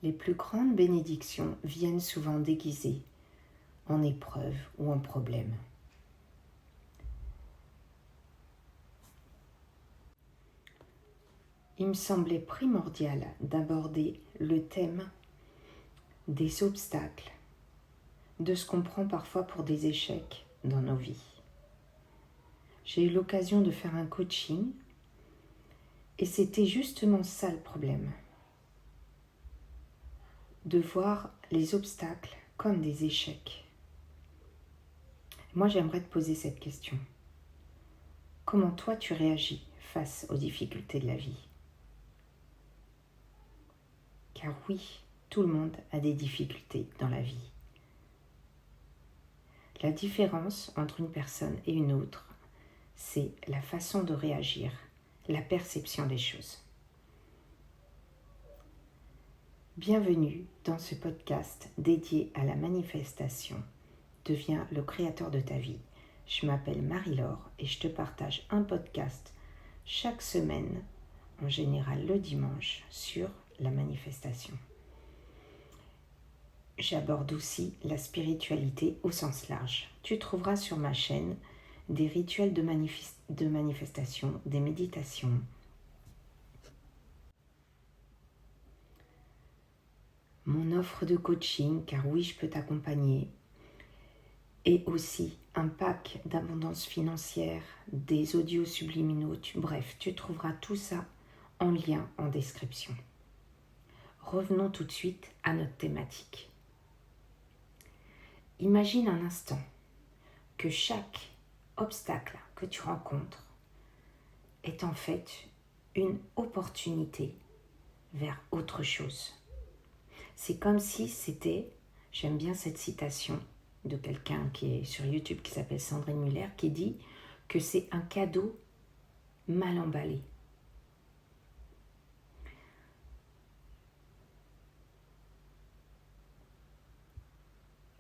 Les plus grandes bénédictions viennent souvent déguisées en épreuves ou en problèmes. Il me semblait primordial d'aborder le thème des obstacles, de ce qu'on prend parfois pour des échecs dans nos vies. J'ai eu l'occasion de faire un coaching et c'était justement ça le problème. De voir les obstacles comme des échecs. Moi, j'aimerais te poser cette question. Comment toi tu réagis face aux difficultés de la vie ? Car oui, tout le monde a des difficultés dans la vie. La différence entre une personne et une autre, c'est la façon de réagir, la perception des choses. Bienvenue dans ce podcast dédié à la manifestation. Deviens le créateur de ta vie. Je m'appelle Marie-Laure et je te partage un podcast chaque semaine, en général le dimanche, sur la manifestation. J'aborde aussi la spiritualité au sens large. Tu trouveras sur ma chaîne des rituels de manifestation, des méditations, mon offre de coaching, car oui, je peux t'accompagner, et aussi un pack d'abondance financière, des audios subliminaux, bref, tu trouveras tout ça en lien en description. Revenons tout de suite à notre thématique. Imagine un instant que chaque obstacle que tu rencontres est en fait une opportunité vers autre chose. C'est comme si c'était, j'aime bien cette citation de quelqu'un qui est sur YouTube qui s'appelle Sandrine Muller, qui dit que c'est un cadeau mal emballé.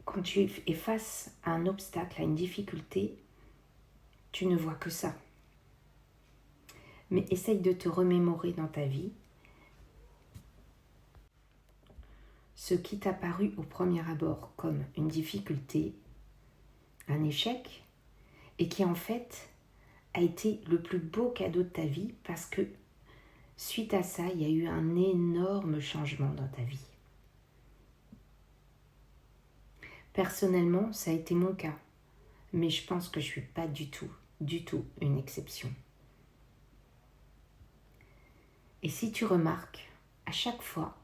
Quand tu es face à un obstacle, à une difficulté, tu ne vois que ça. Mais essaye de te remémorer dans ta vie ce qui t'a paru au premier abord comme une difficulté, un échec, et qui en fait a été le plus beau cadeau de ta vie parce que suite à ça, il y a eu un énorme changement dans ta vie. Personnellement, ça a été mon cas, mais je pense que je ne suis pas du tout une exception. Et si tu remarques, à chaque fois,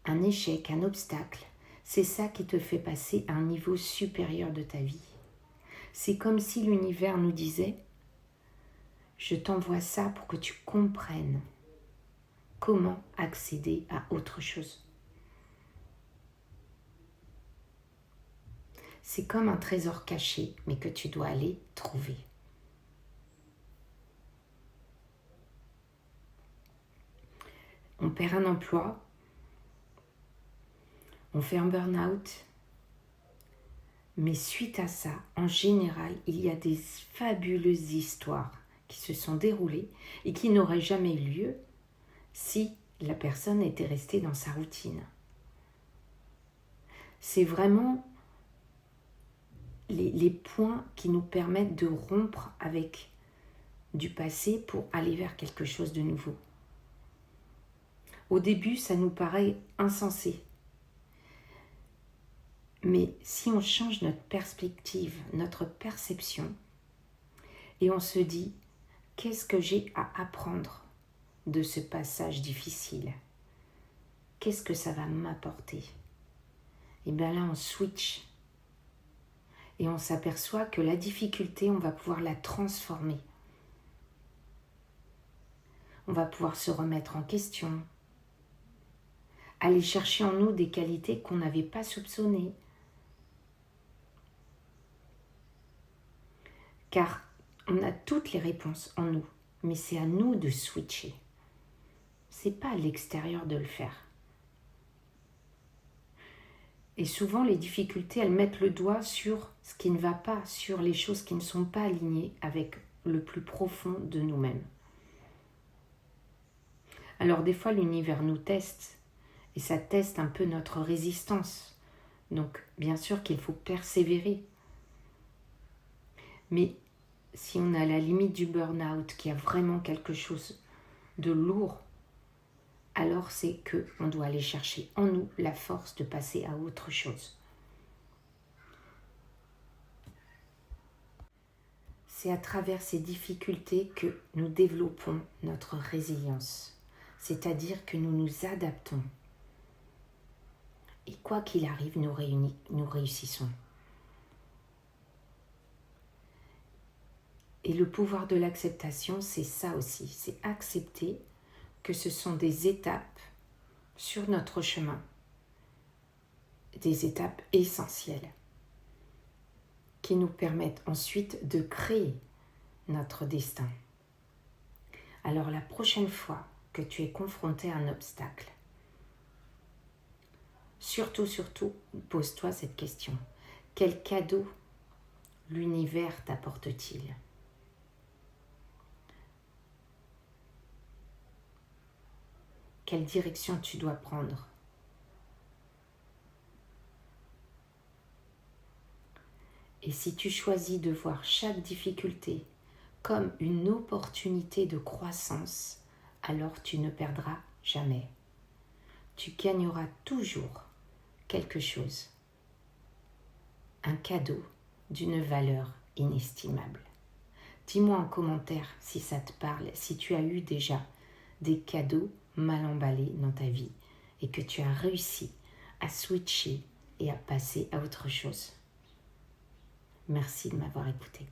un échec, un obstacle, c'est ça qui te fait passer à un niveau supérieur de ta vie. C'est comme si l'univers nous disait « Je t'envoie ça pour que tu comprennes comment accéder à autre chose. » C'est comme un trésor caché, mais que tu dois aller trouver. On perd un emploi, on fait un burn-out, mais suite à ça, en général, il y a des fabuleuses histoires qui se sont déroulées et qui n'auraient jamais eu lieu si la personne était restée dans sa routine. C'est vraiment les points qui nous permettent de rompre avec du passé pour aller vers quelque chose de nouveau. Au début, ça nous paraît insensé. Mais si on change notre perspective, notre perception, et on se dit, qu'est-ce que j'ai à apprendre de ce passage difficile ? Qu'est-ce que ça va m'apporter ? Et bien là, on switch. Et on s'aperçoit que la difficulté, on va pouvoir la transformer. On va pouvoir se remettre en question, aller chercher en nous des qualités qu'on n'avait pas soupçonnées. Car on a toutes les réponses en nous, mais c'est à nous de switcher. C'est pas à l'extérieur de le faire. Et souvent, les difficultés, elles mettent le doigt sur ce qui ne va pas, sur les choses qui ne sont pas alignées avec le plus profond de nous-mêmes. Alors des fois, l'univers nous teste Et ça teste un peu notre résistance. Donc, bien sûr qu'il faut persévérer. Mais si on a la limite du burn-out, qu'il y a vraiment quelque chose de lourd, alors c'est qu'on doit aller chercher en nous la force de passer à autre chose. C'est à travers ces difficultés que nous développons notre résilience, c'est-à-dire que nous nous adaptons. Et quoi qu'il arrive, nous réussissons. Et le pouvoir de l'acceptation, c'est ça aussi, c'est accepter que ce sont des étapes sur notre chemin, des étapes essentielles qui nous permettent ensuite de créer notre destin. Alors la prochaine fois que tu es confronté à un obstacle, surtout, pose-toi cette question. Quel cadeau l'univers t'apporte-t-il ? Quelle direction tu dois prendre ? Et si tu choisis de voir chaque difficulté comme une opportunité de croissance, alors tu ne perdras jamais. Tu gagneras toujours quelque chose, un cadeau d'une valeur inestimable. Dis-moi en commentaire si ça te parle, si tu as eu déjà des cadeaux mal emballés dans ta vie et que tu as réussi à switcher et à passer à autre chose. Merci de m'avoir écouté.